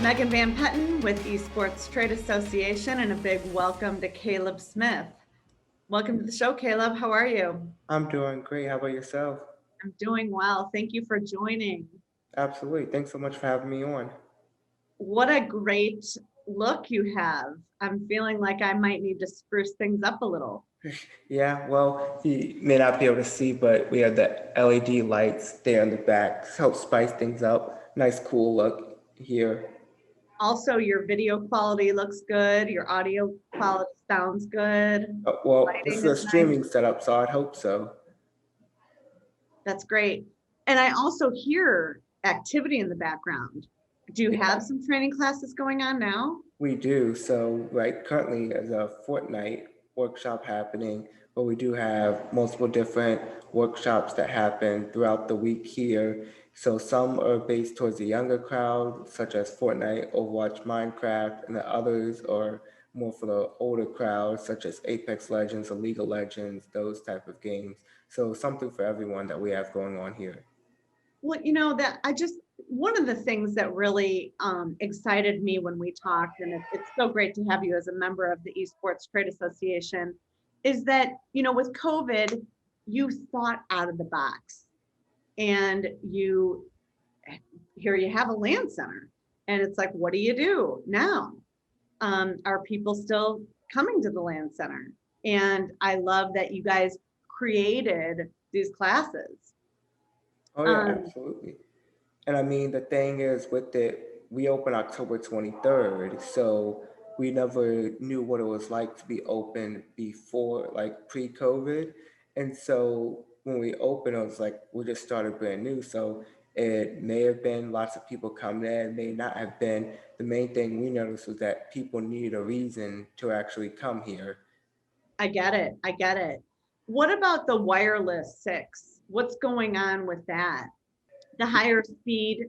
Megan Van Petten with Esports Trade Association, and a big welcome to Caleb Smith. Welcome to the show, Caleb. How are you? I'm doing great. How about yourself? I'm doing well. Thank you for joining. Absolutely. Thanks so much for having me on. What a great look you have. I'm feeling like I might need to spruce things up a little. Yeah, well, you may not be able to see, but we have the LED lights there in the back to help spice things up. Nice, cool look here. Also, your video quality looks good. Your audio quality sounds good. Well, this is Lighting a is nice. streaming setup, so I'd hope so. That's great. And I also hear activity in the background. Do you have some training classes going on now? We do. So, right, currently there's a Fortnite workshop happening, but we do have multiple different workshops that happen throughout the week here. So, some are based towards the younger crowd, such as Fortnite, Overwatch, Minecraft, and the others are more for the older crowd, such as Apex Legends or League of Legends, those type of games. So, something for everyone that we have going on here. Well, one of the things that really excited me when we talked, and it's so great to have you as a member of the Esports Trade Association, is that, with COVID, you thought out of the box, and here you have a Lan Center, and it's like, what do you do now? Are people still coming to the Lan Center? And I love that you guys created these classes. Oh, yeah, absolutely. And I mean, the thing is with it, we opened October 23rd, so we never knew what it was like to be open before, like pre-COVID. And so when we opened, it was like we just started brand new. So it may have been lots of people coming in, may not have been. The main thing we noticed was that people needed a reason to actually come here. I get it. I get it. What about the wireless 6? What's going on with that? The higher speed?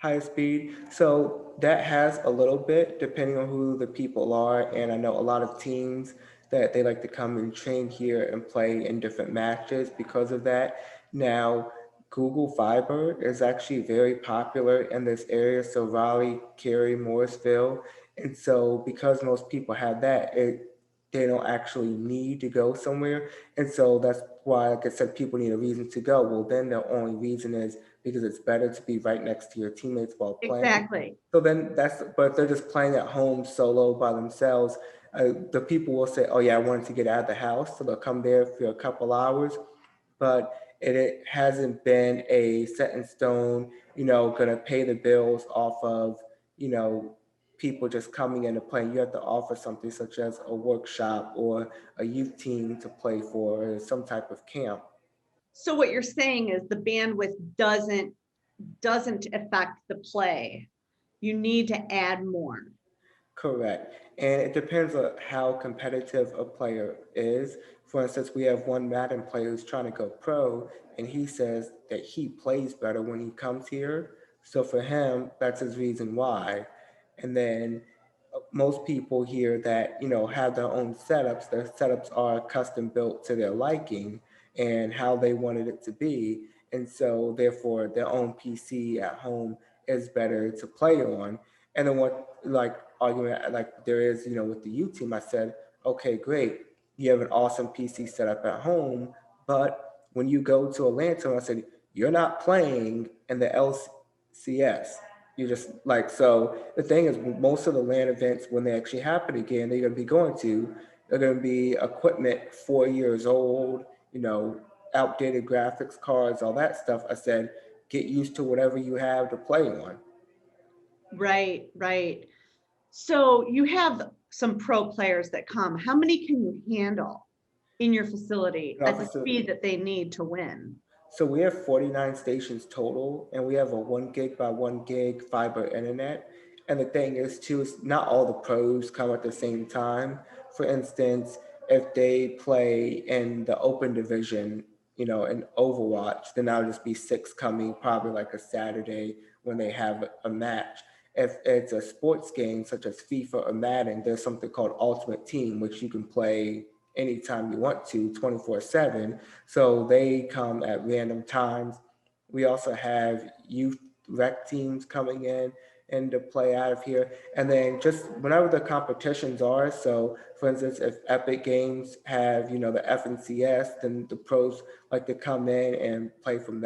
Higher speed. So that has a little bit depending on who the people are. And I know a lot of teams that they like to come and train here and play in different matches because of that. Now, Google Fiber is actually very popular in this area. So Raleigh, Cary, Morrisville. And so because most people have that, they don't actually need to go somewhere. And so that's why, like I said, people need a reason to go. Well, then the only reason is because it's better to be right next to your teammates while playing. Exactly. So then but if they're just playing at home solo by themselves, the people will say, oh yeah, I wanted to get out of the house. So they'll come there for a couple hours, but it hasn't been a set in stone, gonna pay the bills off of, you know, people just coming in and playing. You have to offer something such as a workshop or a youth team to play for or some type of camp. So what you're saying is the bandwidth doesn't affect the play. You need to add more. Correct. And it depends on how competitive a player is. For instance, we have one Madden player who's trying to go pro, and he says that he plays better when he comes here. So for him, that's his reason why. And then most people here that, have their own setups, their setups are custom built to their liking and how they wanted it to be. And so therefore their own PC at home is better to play on. And then what like argument like there is, with the U team, I said, okay, great. You have an awesome PC setup at home, but when you go to Atlanta, I said, you're not playing in the LCS. You just like, so the thing is, most of the LAN events, when they actually happen again, they're going to be going to, they're going to be equipment 4 years old, outdated graphics cards, all that stuff. I said, get used to whatever you have to play on. Right, right. So you have some pro players that come. How many can you handle in your facility And at the also, speed that they need to win? so we have 49 stations total, and we have a 1 gig by 1 gig fiber internet. And the thing is, too, is not all the pros come at the same time. For instance, if they play in the open division, in Overwatch, then that'll just be six coming probably like a Saturday when they have a match. If it's a sports game such as FIFA or Madden, there's something called Ultimate Team, which you can play anytime you want to, 24/7. So they come at random times. We also have youth rec teams coming in, and to play out of here. And then just whenever the competitions are, so for instance, if Epic Games have, the FNCS, then the pros like to come in and play from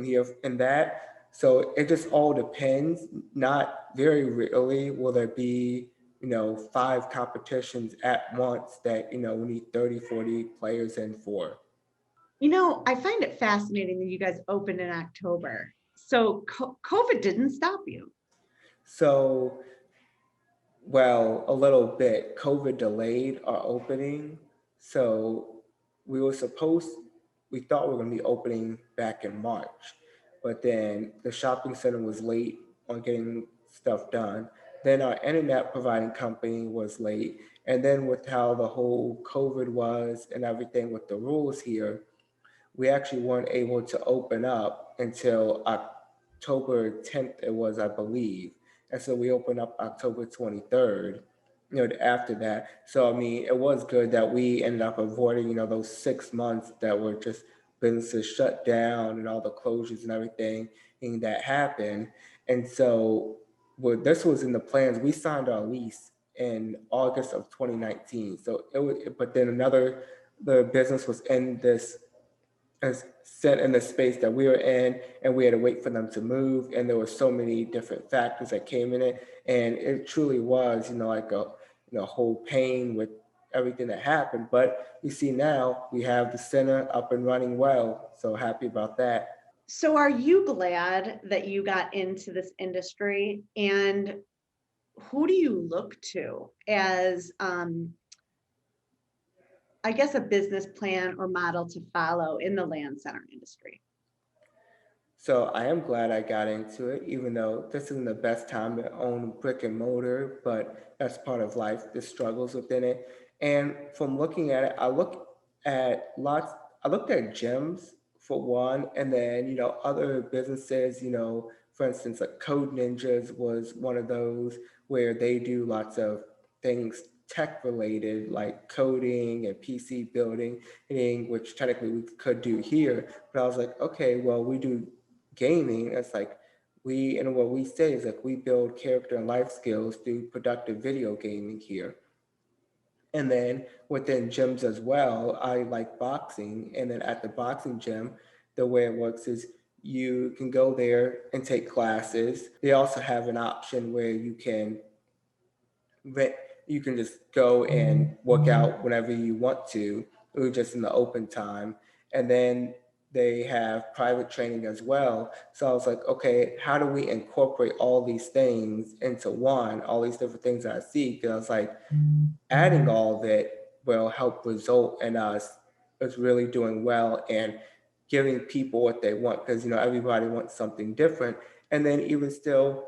here and that. So it just all depends. Not very rarely will there be, five competitions at once that, we need 30, 40 players in for. I find it fascinating that you guys opened in October. So COVID didn't stop you. So, well, a little bit. COVID delayed our opening. So we were supposed, we thought we were going to be opening back in March, but then the shopping center was late on getting stuff done. Then our internet providing company was late. And then with how the whole COVID was and everything with the rules here, we actually weren't able to open up until October 10th, it was, I believe. And so we opened up October 23rd, after that. So, I mean, it was good that we ended up avoiding, those 6 months that were just businesses shut down and all the closures and everything and that happened. And so, this was in the plans. We signed our lease in August of 2019. So it was, but then the business was in this as set in the space that we were in, and we had to wait for them to move, and there were so many different factors that came in it, and it truly was like a whole pain with everything that happened. But you see now we have the center up and running well, so happy about that. So are you glad that you got into this industry, and who do you look to as I guess a business plan or model to follow in the Lan Center industry? So I am glad I got into it, even though this isn't the best time to own brick and mortar, but that's part of life, the struggles within it. And from looking at it, I looked at gyms for one, and then, other businesses, for instance, like Code Ninjas was one of those where they do lots of things tech related, like coding and PC building, which technically we could do here. But I was like, okay, well, we do gaming. It's like and what we say is like we build character and life skills through productive video gaming here. And then within gyms as well, I like boxing. And then at the boxing gym, the way it works is you can go there and take classes. They also have an option where rent, you can just go and work out whenever you want to, or just in the open time. And then they have private training as well. So I was like, okay, how do we incorporate all these things into one, all these different things that I see? Because I was like, adding all of it will help result in us really doing well and giving people what they want, because everybody wants something different. And then even still,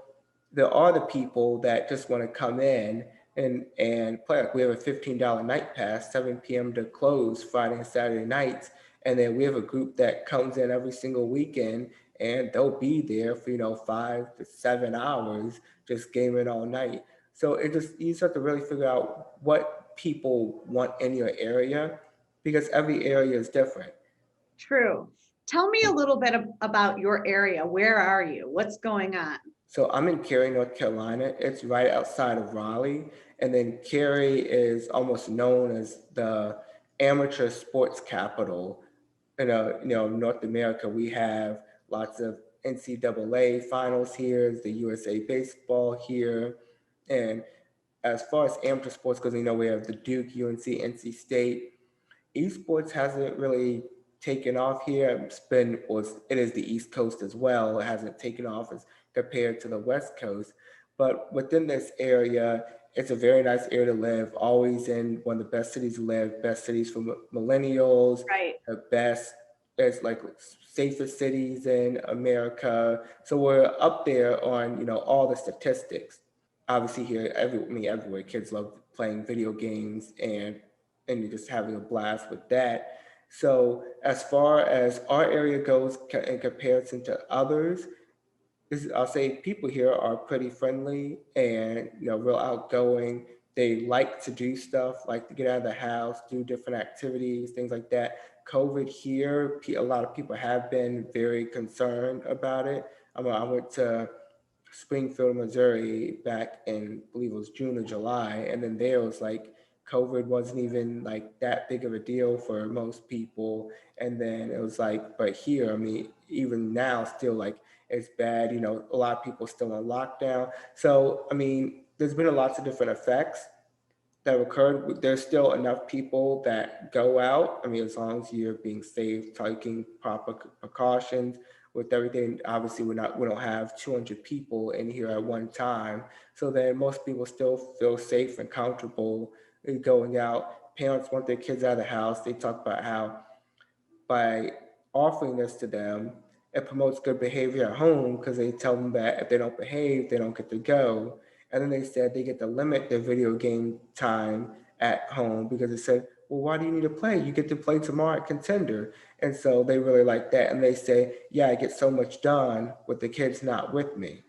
there are the people that just want to come in and play. Like we have a $15 night pass, 7 p.m. to close Friday and Saturday nights. And then we have a group that comes in every single weekend, and they'll be there for 5 to 7 hours just gaming all night. So you just have to really figure out what people want in your area, because every area is different. True. Tell me a little bit about your area. Where are you? What's going on? So I'm in Cary, North Carolina. It's right outside of Raleigh. And then Cary is almost known as the amateur sports capital. North America, we have lots of NCAA finals here, the USA baseball here. And as far as amateur sports goes, we have the Duke, UNC, NC State. Esports hasn't really taken off here. It is the East Coast as well. It hasn't taken off as compared to the West Coast. But within this area, it's a very nice area to live. Always in one of the best cities to live, best cities for millennials, Right. the best, it's like safest cities in America. So we're up there on, all the statistics. Obviously here, everywhere, kids love playing video games and you're just having a blast with that. So as far as our area goes in comparison to others, I'll say people here are pretty friendly and real outgoing. They like to do stuff, like to get out of the house, do different activities, things like that. COVID here, a lot of people have been very concerned about it. I went to Springfield, Missouri, back in, I believe it was June or July, and then there was like COVID wasn't even like that big of a deal for most people, and then it was like, but here, I mean, even now, still like it's bad. A lot of people still on lockdown. So I mean, there's been lots of different effects that have occurred. There's still enough people that go out. I mean, as long as you're being safe, taking proper precautions with everything. Obviously, we don't have 200 people in here at one time, so then most people still feel safe and comfortable going out. Parents want their kids out of the house. They talk about how by offering this to them, it promotes good behavior at home because they tell them that if they don't behave, they don't get to go. And then they said they get to limit their video game time at home because they said, well, why do you need to play? You get to play tomorrow at Contender. And so they really like that. And they say, yeah, I get so much done with the kids not with me.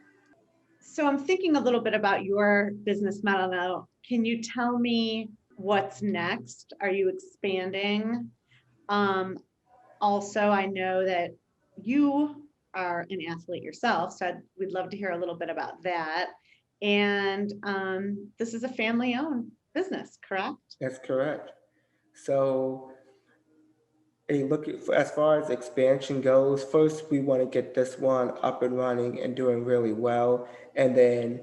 So I'm thinking a little bit about your business model now. Can you tell me what's next? Are you expanding? Um, Also, I know that you are an athlete yourself, so we'd love to hear a little bit about that. And this is a family-owned business, correct? That's correct. So as far as expansion goes, first we want to get this one up and running and doing really well. And then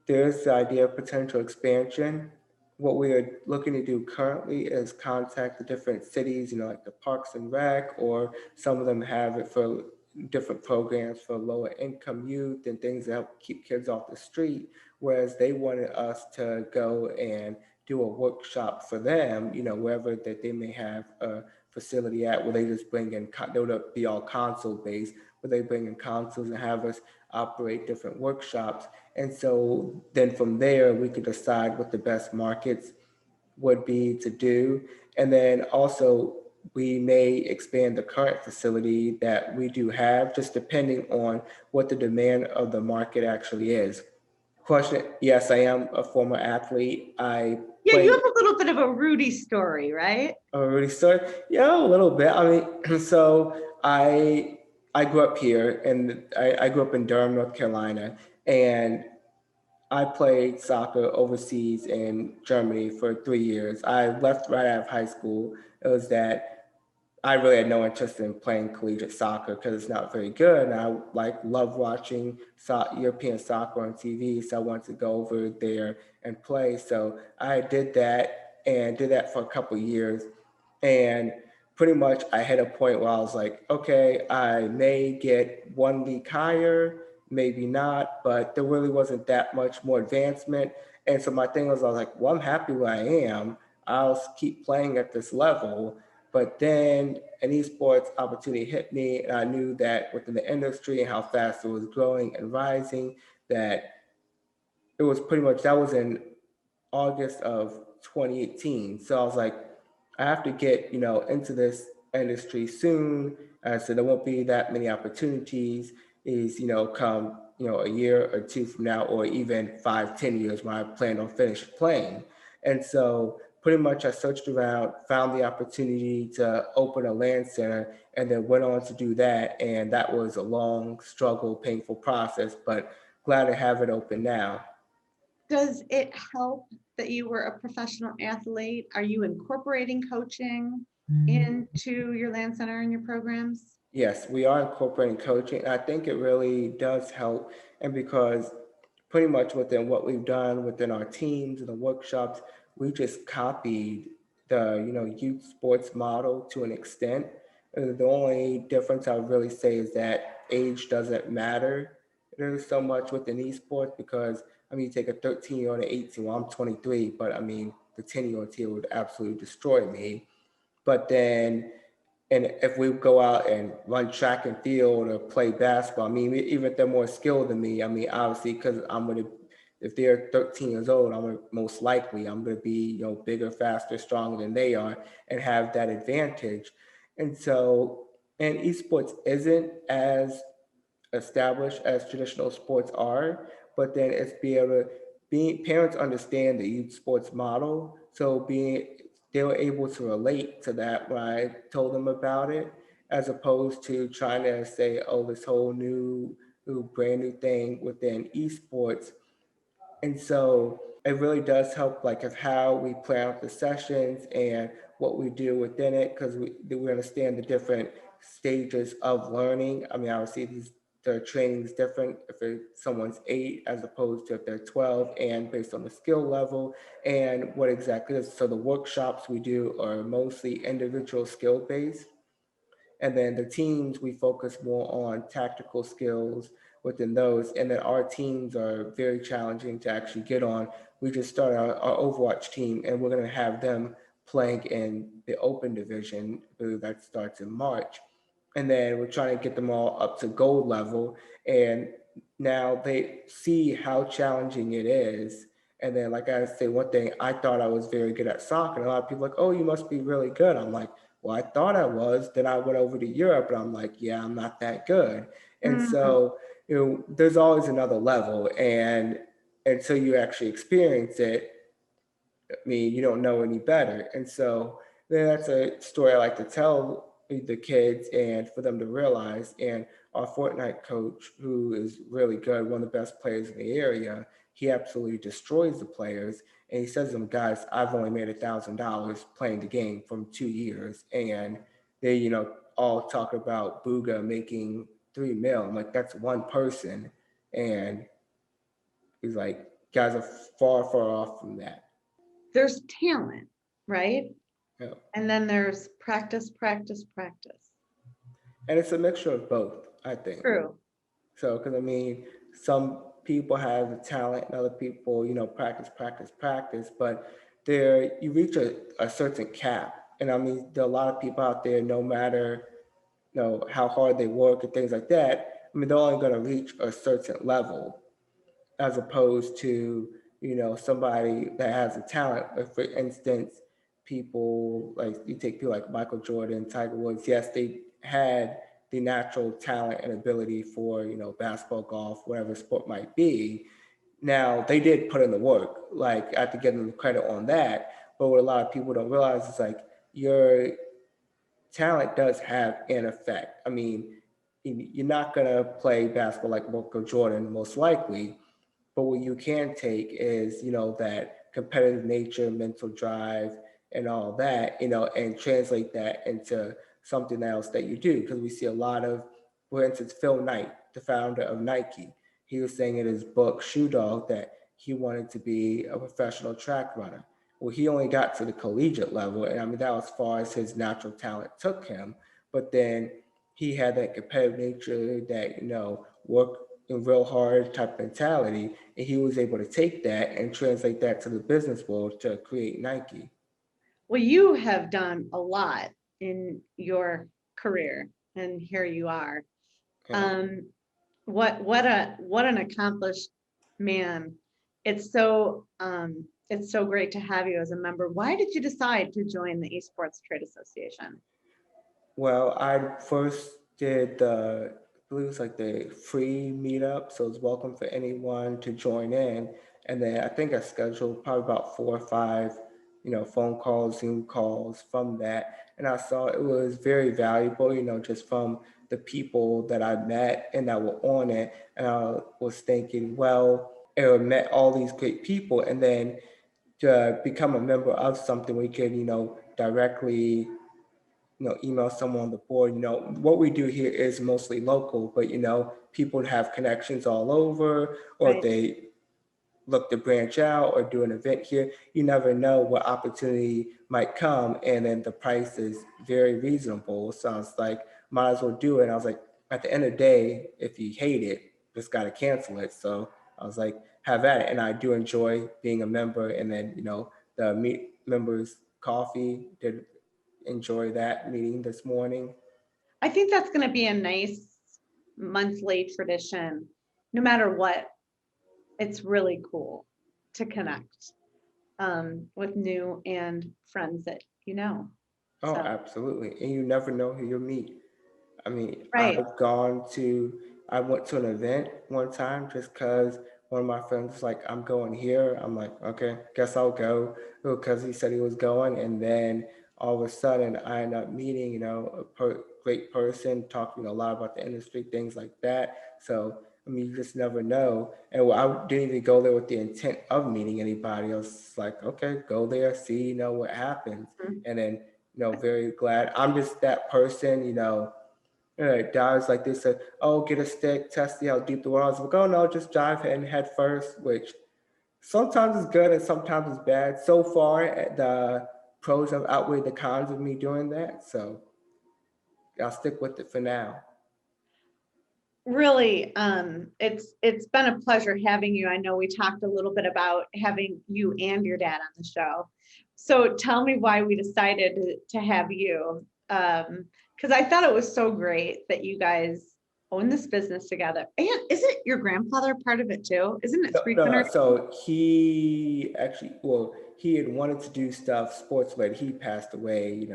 there's the idea of potential expansion. What we are looking to do currently is contact the different cities, like the Parks and Rec, or some of them have it for different programs for lower income youth and things that help keep kids off the street. Whereas they wanted us to go and do a workshop for them, wherever that they may have a facility at, where they just bring in, they would be all console based, where they bring in consoles and have us operate different workshops. And so then from there, we could decide what the best markets would be to do. And then also, we may expand the current facility that we do have, just depending on what the demand of the market actually is. Question, yes, I am a former athlete. I Yeah, you played have a little bit of a Rudy story, right? already started. Yeah, a little bit. I mean, so I grew up here, and I grew up in Durham, North Carolina, and I played soccer overseas in Germany for 3 years. I left right out of high school. It was that I really had no interest in playing collegiate soccer because it's not very good. And I love watching European soccer on TV, so I wanted to go over there and play. So I did that and did that for a couple of years, and pretty much I hit a point where I was like, okay, I may get one league higher, maybe not, but there really wasn't that much more advancement. And so my thing was, I was like, well, I'm happy where I am. I'll keep playing at this level. But then an esports opportunity hit me, and I knew that within the industry and how fast it was growing and rising, that it was pretty much that was in August of 2018. So I was like, I have to get, into this industry soon. So there won't be that many opportunities is, come, a year or two from now, or even 5, 10 years when I plan on finish playing. And so pretty much I searched around, found the opportunity to open a Lan Center, and then went on to do that. And that was a long struggle, painful process, but glad to have it open now. Does it help that you were a professional athlete? Are you incorporating coaching into your Land Center and your programs? Yes, we are incorporating coaching. I think it really does help. And because pretty much within what we've done within our teams and the workshops, we just copied the, youth sports model to an extent. The only difference I would really say is that age doesn't matter. There's so much within esports because, I mean, you take a 13-year-old and 18, well, I'm 23, but I mean, the 10-year-old here would absolutely destroy me. But then, and if we go out and run track and field or play basketball, I mean, even if they're more skilled than me, I mean, obviously, because if they're 13 years old, most likely I'm gonna be, bigger, faster, stronger than they are, and have that advantage. And so, and esports isn't as established as traditional sports are, but then it's be able to being parents understand the youth sports model, so being they were able to relate to that when I told them about it, as opposed to trying to say, oh, this whole new brand new thing within esports. And so it really does help, like, of how we plan out the sessions and what we do within it, because we understand the different stages of learning. I mean, obviously the training is different if someone's 8 as opposed to if they're 12, and based on the skill level and what exactly is. So the workshops we do are mostly individual skill based, and then the teams, we focus more on tactical skills within those. And then our teams are very challenging to actually get on. We just started our Overwatch team, and we're going to have them playing in the open division. I believe that starts in March. And then we're trying to get them all up to gold level. And now they see how challenging it is. And then, like I say, one thing, I thought I was very good at soccer. And a lot of people are like, oh, you must be really good. I'm like, well, I thought I was. Then I went over to Europe, and I'm like, yeah, I'm not that good. And Mm, so, there's always another level, and until you actually experience it, I mean, you don't know any better. And so then that's a story I like to tell the kids and for them to realize. And our Fortnite coach, who is really good, one of the best players in the area, he absolutely destroys the players. And he says to them, guys, I've only made $1,000 playing the game from 2 years. And they, all talk about Booga making 3 mil. I'm like, that's one person. And he's like, guys are far, far off from that. there's talent, right? Yeah. And then there's practice, practice, practice. And it's a mixture of both, I think. True. So, because I mean, some people have the talent and other people, practice, practice, practice, but you reach a certain cap. And I mean, there are a lot of people out there, no matter, how hard they work and things like that, I mean, they're only going to reach a certain level, as opposed to somebody that has a talent. Like, for instance, people like, you take people like Michael Jordan, Tiger Woods. Yes, they had the natural talent and ability for basketball, golf, whatever sport might be. Now they did put in the work. Like, I have to give them credit on that. But what a lot of people don't realize is, like, your talent does have an effect. I mean, you're not gonna play basketball like Michael Jordan, most likely, but what you can take is, that competitive nature, mental drive, and all that, and translate that into something else that you do. Because we see a lot of, for instance, Phil Knight, the founder of Nike, he was saying in his book, Shoe Dog, that he wanted to be a professional track runner. Well, he only got to the collegiate level, and I mean, that was as far as his natural talent took him. But then he had that competitive nature, that, work real hard type mentality, and he was able to take that and translate that to the business world to create Nike. Well, you have done a lot in your career, and here you are. Yeah. Um, what an accomplished man. It's so great to have you as a member. Why did you decide to join the Esports Trade Association? Well, I first did I believe it was like the free meetup, so it's welcome for anyone to join in. And then I think I scheduled probably about 4 or 5, phone calls, Zoom calls from that. And I saw it was very valuable, just from the people that I met and that were on it. And I was thinking, well, I met all these great people, and then to become a member of something, we could, directly email someone on the board. What we do here is mostly local, but people have connections all over, or if Right. they look to branch out or do an event here, you never know what opportunity might come. And then the price is very reasonable. So I was like, might as well do it. And I was like, at the end of the day, if you hate it, just got to cancel it. So I was like, have at it. And I do enjoy being a member. And then, the members coffee, did enjoy that meeting this morning. I think that's going to be a nice monthly tradition. No matter what, it's really cool to connect with new and friends that you know. Oh, So, absolutely. And you never know who you'll meet. I mean, right. I went to an event one time just because one of my friends was like, I'm going here. I'm like, okay, guess I'll go, because he said he was going. And then all of a sudden I end up meeting, great person, talking a lot about the industry, things like that. So I mean, you just never know. And I didn't even go there with the intent of meeting anybody. I was like, okay, go there, see, what happens. Mhm. And then, very glad. I'm just that person, guys like this said, oh, get a stick, test see how deep the water is. I was like, oh no, just dive in head first, which sometimes it's good and sometimes it's bad. So far, the pros have outweighed the cons of me doing that. So I'll stick with it for now. Really, it's been a pleasure having you. I know we talked a little bit about having you and your dad on the show. So tell me why we decided to have you. Because I thought it was so great that you guys own this business together. And isn't your grandfather part of it too? Isn't it No, three no, no. generations? So he actually, well, he had wanted to do stuff sports, but he passed away,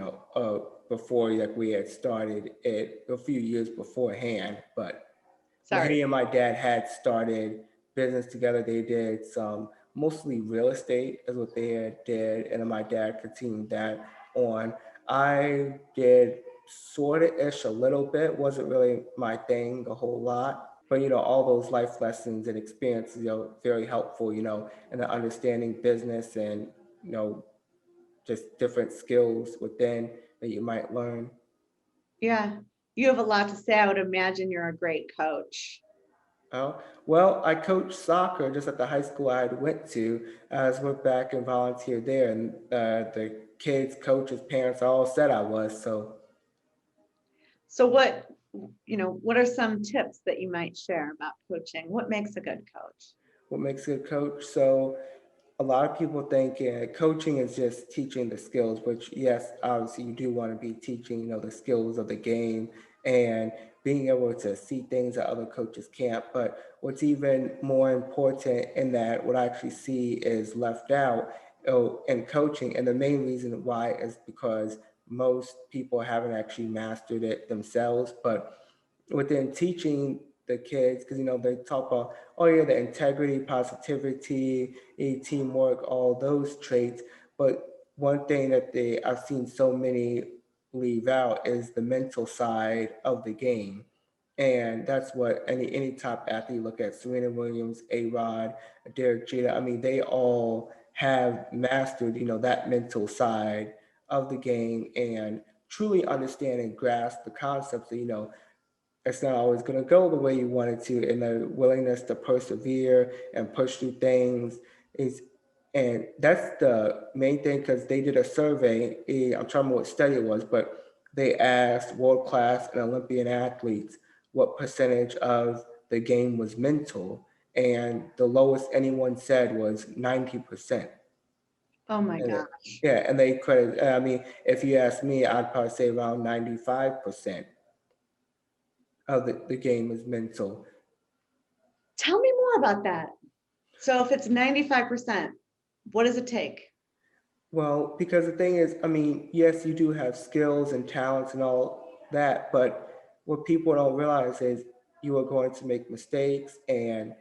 before like we had started it a few years beforehand. But Sorry. he and my dad had started business together. They did some mostly real estate is what they had did, and then my dad continued that on. I did sort of ish a little bit, wasn't really my thing a whole lot. But all those life lessons and experiences, very helpful, in the understanding business and you know just different skills within that you might learn. Yeah. You have a lot to say. I would imagine you're a great coach. Oh, well, I coached soccer just at the high school I had went to. I just went back and volunteered there, and the kids, coaches, parents all said I was. So, So what are some tips that you might share about coaching? What makes a good coach? what makes a good coach? So, a lot of people think coaching is just teaching the skills, which yes, obviously you do want to be teaching, the skills of the game and being able to see things that other coaches can't. But what's even more important in that, what I actually see is left out in coaching, and the main reason why is because most people haven't actually mastered it themselves. But within teaching the kids, because they talk about, oh yeah, the integrity, positivity, teamwork, all those traits. But one thing that I've seen so many leave out is the mental side of the game. And that's what any top athlete, look at Serena Williams, A Rod, Derek Jeter. I mean, they all have mastered, that mental side of the game and truly understand and grasp the concepts that, it's not always going to go the way you want it to, and the willingness to persevere and push through things is, and that's the main thing, because they did a survey. I'm trying to remember what study it was, but they asked world class and Olympian athletes what percentage of the game was mental, and the lowest anyone said was 90%. Oh my And gosh. yeah, and they credit. I mean, if you ask me, I'd probably say around 95% of the game is mental. Tell me more about that. So if it's 95%, what does it take? Well, because the thing is, I mean, yes, you do have skills and talents and all that, but what people don't realize is you are going to make mistakes and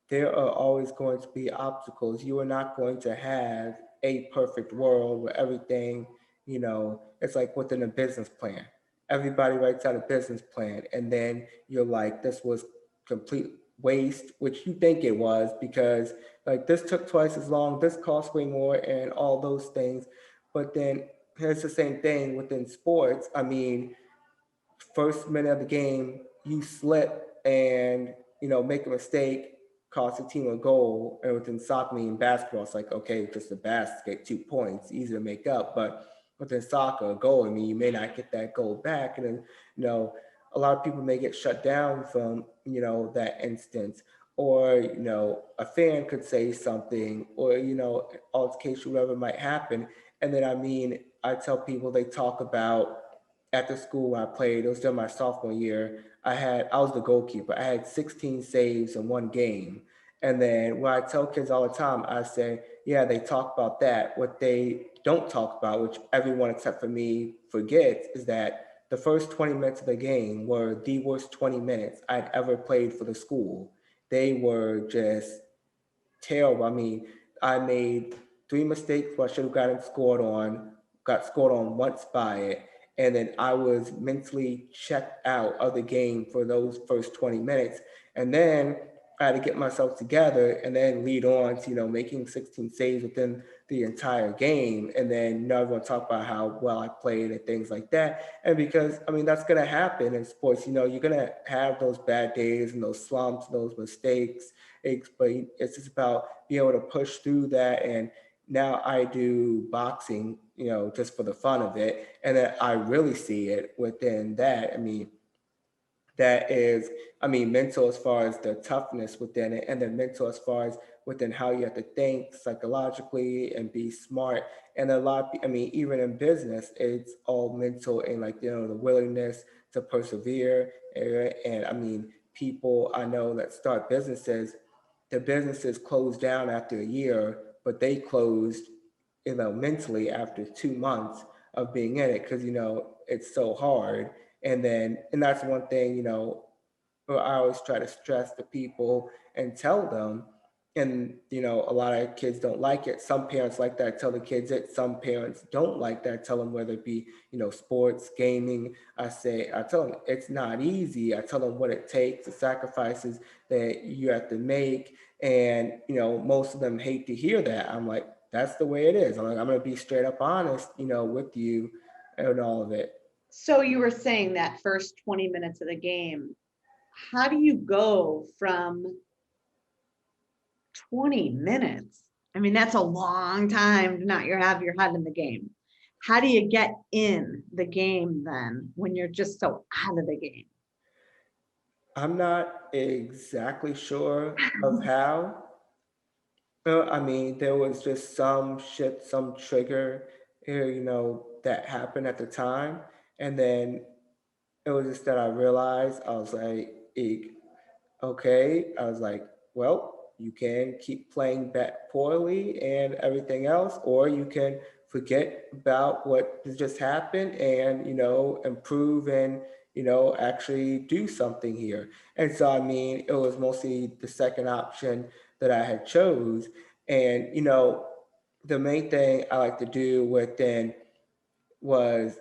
there are always going to be obstacles. You are not going to have a perfect world where everything, it's like within a business plan. Everybody writes out a business plan and then you're like, this was complete waste, which you think it was because like this took twice as long, this cost way more, and all those things. But then here's the same thing within sports. I mean, first minute of the game, you slip and make a mistake, cost a team a goal. And within soccer, and basketball, it's like okay, just a basket, 2 points, easy to make up. But within soccer, a goal, I mean, you may not get that goal back, and then a lot of people may get shut down from that instance. Or a fan could say something, or altercation, whatever might happen. And then I mean, I tell people, they talk about at the school where I played, it was during my sophomore year. I was the goalkeeper. I had 16 saves in one game. And then what I tell kids all the time, I say, yeah, they talk about that. What they don't talk about, which everyone except for me forgets, is that the first 20 minutes of the game were the worst 20 minutes I'd ever played for the school. They were just terrible. I mean, I made three mistakes where I should have gotten scored on, got scored on once by it. And then I was mentally checked out of the game for those first 20 minutes. And then I had to get myself together and then lead on to, making 16 saves within the entire game. And then, everyone talk about how well I played and things like that. And because, that's going to happen in sports, you're going to have those bad days and those slumps, those mistakes. But it's just about being able to push through that. And now I do boxing, just for the fun of it. And then I really see it within that. That is, mental as far as the toughness within it, and then mental as far as within how you have to think psychologically and be smart. And a lot, even in business, it's all mental and like, the willingness to persevere. And people I know that start businesses, the businesses closed down after a year, but they closed, mentally after 2 months of being in it because, it's so hard. And that's one thing, I always try to stress to people and tell them. And, a lot of kids don't like it. Some parents like that, tell the kids it. Some parents don't like that, tell them whether it be, sports, gaming. I tell them it's not easy. I tell them what it takes, the sacrifices that you have to make. And, most of them hate to hear that. I'm like, that's the way it is. I'm going to be straight up honest, with you and all of it. So you were saying that first 20 minutes of the game, how do you go from 20 minutes? I mean, that's a long time to not have your head in the game. How do you get in the game then when you're just so out of the game? I'm not exactly sure of how. There was just some shit, some trigger, that happened at the time. And then it was just that I realized, I was like, "Eek, okay." I was like, well, you can keep playing that poorly and everything else, or you can forget about what has just happened and, improve and, actually do something here. And so, it was mostly the second option that I had chose. And, the main thing I like to do within was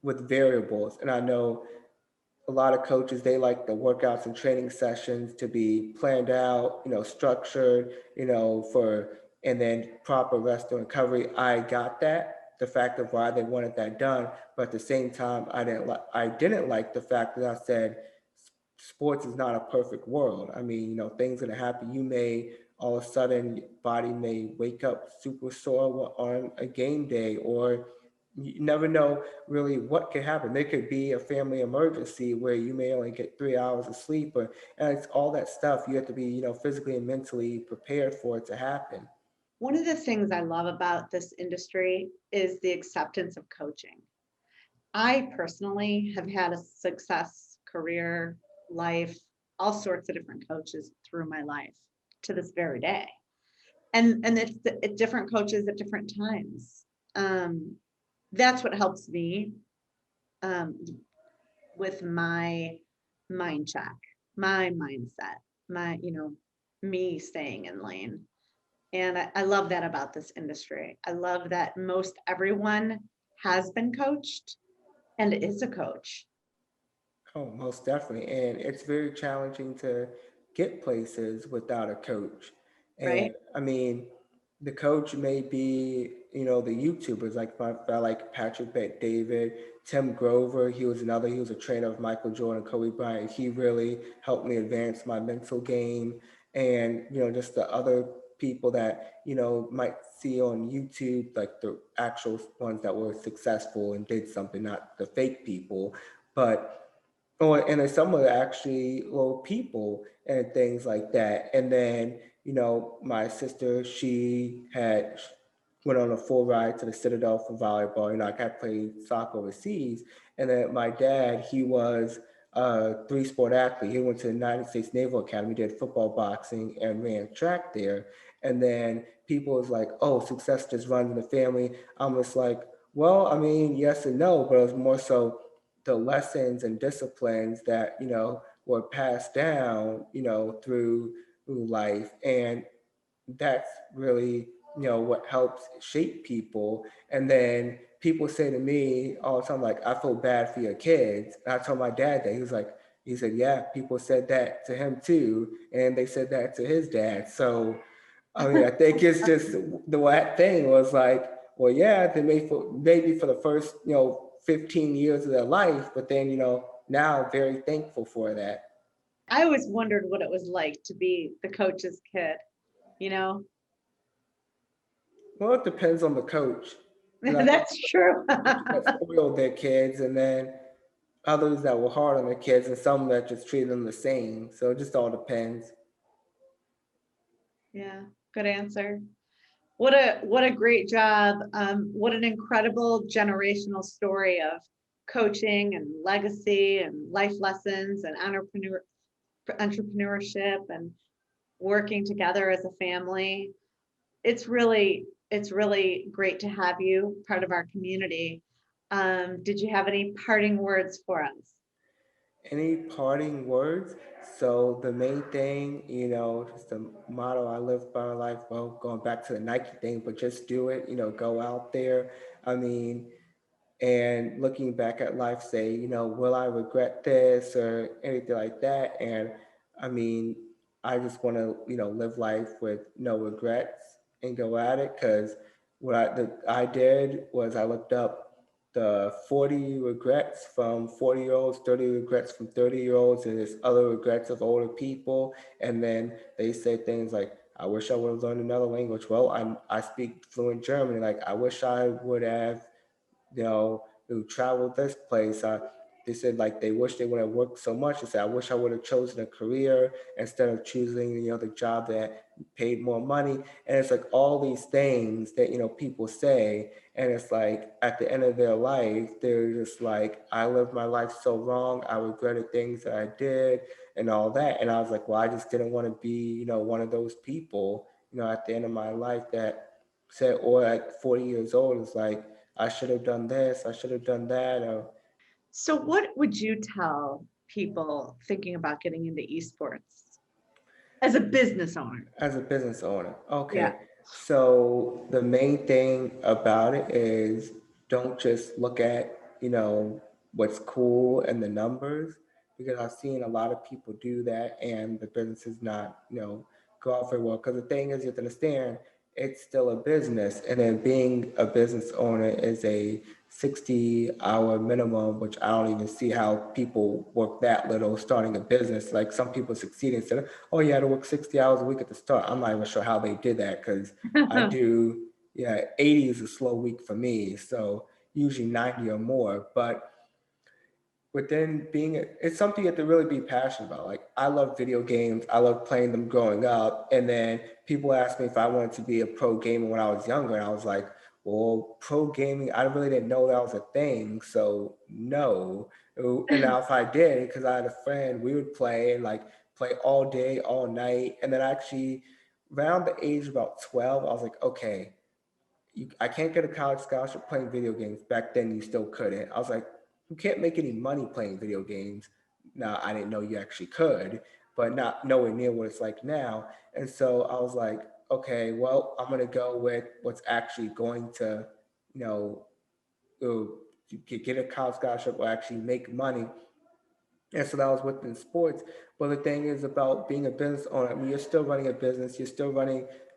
with variables. And I know a lot of coaches, they like the workouts and training sessions to be planned out, structured, and then proper rest and recovery. I got that, the fact of why they wanted that done, but at the same time, I didn't like the fact that I said sports is not a perfect world. Things that happen. You may all of a sudden your body may wake up super sore on a game day, or you never know really what could happen. There could be a family emergency where you may only get 3 hours of sleep, and it's all that stuff. You have to be, physically and mentally prepared for it to happen. One of the things I love about this industry is the acceptance of coaching. I personally have had a success career, life, all sorts of different coaches through my life to this very day. And it's different coaches at different times. That's what helps me um, with my mind check, my mindset, my, me staying in lane. And I love that about this industry. I love that most everyone has been coached and is a coach, Oh, most definitely. And it's very challenging to get places without a coach. right? And the coach may be, the YouTubers like I like Patrick Bet David, Tim Grover. He was a trainer of Michael Jordan, Kobe Bryant. He really helped me advance my mental game. And, just the other people that, might see on YouTube, like the actual ones that were successful and did something, not the fake people. But and then some are actually little people and things like that. And then, my sister, she had went on a full ride to the Citadel for volleyball. I played soccer overseas. And then my dad, he was a three-sport athlete. He went to the United States Naval Academy, did football, boxing, and ran track there. And then people was like, oh, success just runs in the family. I'm just like, well, yes and no, but it was more so the lessons and disciplines that were passed down through life. And that's really what helps shape people. And then people say to me all the time, like, I feel bad for your kids. And I told my dad that. He said, yeah, people said that to him too. And they said that to his dad. So, I mean, I think it's just the what thing was like, well, yeah, they may for maybe for the first, 15 years of their life, but then, now very thankful for that. I always wondered what it was like to be the coach's kid, you know? Well, it depends on the coach. I think That's true. coaches that spoiled their kids, and then others that were hard on their kids, and some that just treated them the same. So it just all depends. Yeah, good answer. What a great job. What an incredible generational story of coaching and legacy and life lessons and entrepreneurship and working together as a family. It's really great to have you part of our community. Did you have any parting words for us? Any parting words? So the main thing, just the motto I live by my life, well, going back to the Nike thing, but just do it, go out there. I mean, and looking back at life, say, will I regret this or anything like that? And I mean, I just want to, live life with no regrets and go at it, because I did was I looked up the 40 regrets from 40-year-olds, 30 regrets from 30-year-olds, and there's other regrets of older people. And then they say things like, I wish I would have learned another language. Well, I speak fluent German. Like, I wish I would have, who traveled this place. They said like they wish they would have worked so much. They said, I wish I would have chosen a career instead of choosing, the job that paid more money. And it's like all these things that, people say. And it's like at the end of their life, they're just like, I lived my life so wrong. I regretted things that I did and all that. And I was like, well, I just didn't want to be, one of those people, at the end of my life that said, or at 40 years old, it's like, I should have done this, I should have done that. So, what would you tell people thinking about getting into esports as a business owner? As a business owner. Yeah. Okay. So the main thing about it is don't just look at, what's cool and the numbers, because I've seen a lot of people do that and the business is not, go out very well. Because the thing is, you have to understand, it's still a business. And then being a business owner is a 60-hour minimum, which I don't even see how people work that little starting a business. Like some people succeed and said, oh, you had to work 60 hours a week at the start. I'm not even sure how they did that, because I do, yeah, 80 is a slow week for me. So usually 90 or more. But then it's something you have to really be passionate about. Like, I love video games. I love playing them growing up. And then people asked me if I wanted to be a pro gamer when I was younger. And I was like, well, pro gaming, I really didn't know that was a thing. So no. And now if I did, because I had a friend, we would play and like play all day, all night. And then actually around the age of about 12, I was like, okay, I can't get a college scholarship playing video games. Back then, you still couldn't. I was like, you can't make any money playing video games. Now, I didn't know you actually could, but not nowhere near what it's like now. And so I was like, okay, well, I'm going to go with what's actually going to, you know, get a college scholarship or actually make money. And so that was within sports. But the thing is about being a business owner, I mean, you're still running a business, you're still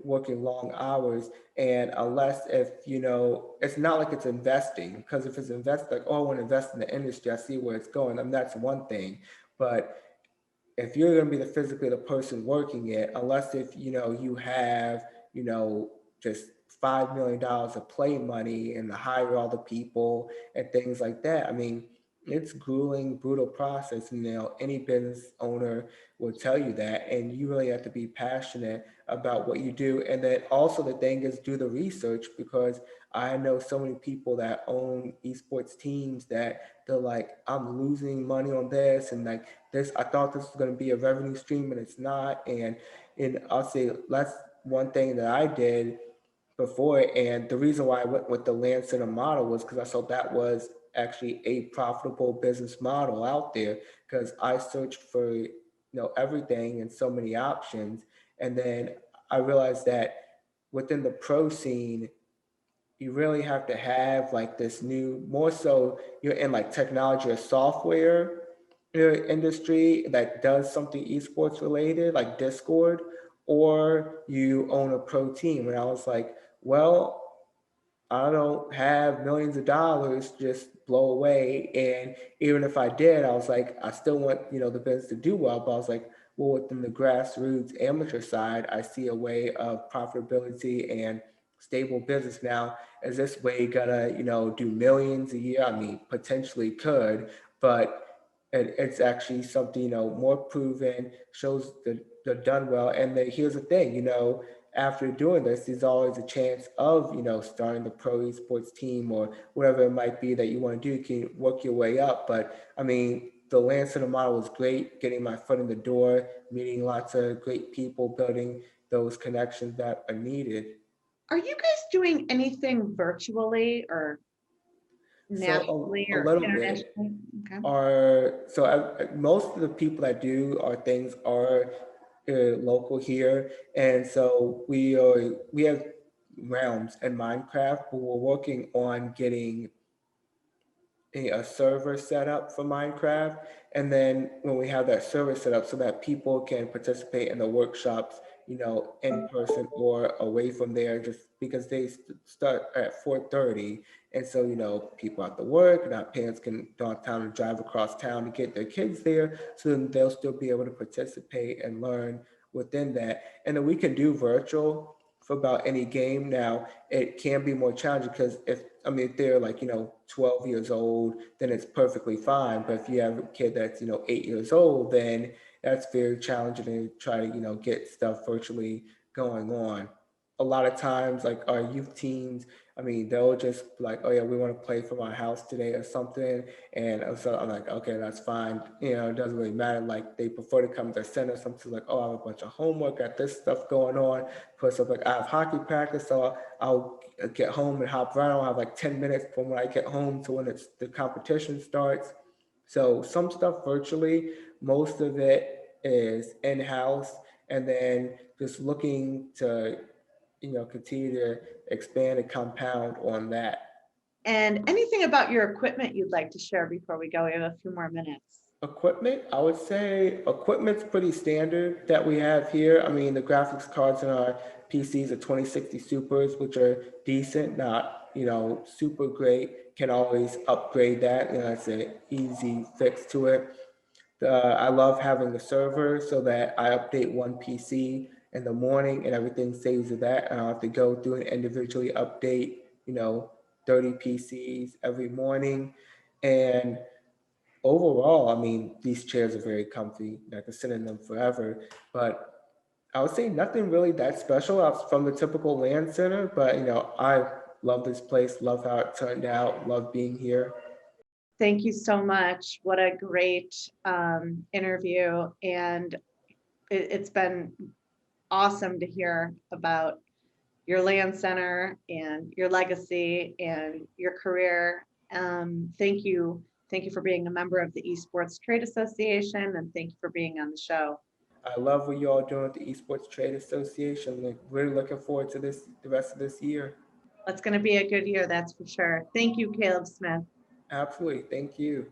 working long hours. And unless if, it's not like it's investing, because if it's investing, like, oh, I want to invest in the industry, I see where it's going. I mean, that's one thing. But if you're going to be physically the person working it, unless if you have just $5 million of play money and to hire all the people and things like that. I mean, it's grueling, brutal process. And, any business owner will tell you that, and you really have to be passionate about what you do. And then also the thing is, do the research, because I know so many people that own esports teams that they're like, I'm losing money on this, and like this, I thought this was going to be a revenue stream, and it's not. And I'll say that's one thing that I did before. And the reason why I went with the Lan Center model was because I saw that was actually a profitable business model out there. Because I searched for everything and so many options, and then I realized that within the pro scene, you really have to have like this new, more so you're in like technology or software industry that does something esports related, like Discord, or you own a pro team. And I was like, well, I don't have millions of dollars just blow away. And even if I did, I was like, I still want, the business to do well. But I was like, well, within the grassroots amateur side, I see a way of profitability and stable business now. Is this way gonna, do millions a year? I mean, potentially could, but it's actually something, more proven, shows that they're done well. And here's the thing, after doing this, there's always a chance of, starting the pro esports team or whatever it might be that you want to do. You can work your way up. But I mean, the Lan Center model was great, getting my foot in the door, meeting lots of great people, building those connections that are needed. Are you guys doing anything virtually or nationally So a or little bit internationally? Okay. most of the people that do our things are local here, and so we have realms in Minecraft, but we're working on getting a server set up for Minecraft. And then when we have that server set up so that people can participate in the workshops, in person or away from there, just because they start at 4:30. And so, people have to work, not parents don't have time to drive across town to get their kids there. So then they'll still be able to participate and learn within that. And then we can do virtual for about any game. Now, it can be more challenging because if they're like, 12 years old, then it's perfectly fine. But if you have a kid that's, 8 years old, then that's very challenging to try to, get stuff virtually going on. A lot of times, like our youth teams, they'll just be like, oh yeah, we want to play from our house today or something. And so I'm like, okay, that's fine. It doesn't really matter. Like they prefer to come to the center. Something like, oh, I have a bunch of homework, got this stuff going on. Plus, I'm like, I have hockey practice, so I'll get home and hop around. I'll have like 10 minutes from when I get home to when the competition starts. So some stuff virtually, most of it is in-house, and then just looking to, continue to expand and compound on that. And anything about your equipment you'd like to share before we go? We have a few more minutes. Equipment, I would say equipment's pretty standard that we have here. The graphics cards in our PCs are 2060 Supers, which are decent, not, super great. Can always upgrade that. It's an easy fix to it. I love having a server so that I update one PC in the morning and everything saves to that. And I don't have to go through and individually update, 30 PCs every morning. And overall, these chairs are very comfy. I can sit in them forever. But I would say nothing really that special from the typical Lan Center. But I love this place, love how it turned out, love being here. Thank you so much. What a great interview. And it's been awesome to hear about your Lan Center and your legacy and your career. Thank you. Thank you for being a member of the Esports Trade Association, and thank you for being on the show. I love what you all doing with the Esports Trade Association. Like, really looking forward to the rest of this year. It's going to be a good year, that's for sure. Thank you, Caleb Smith. Absolutely. Thank you.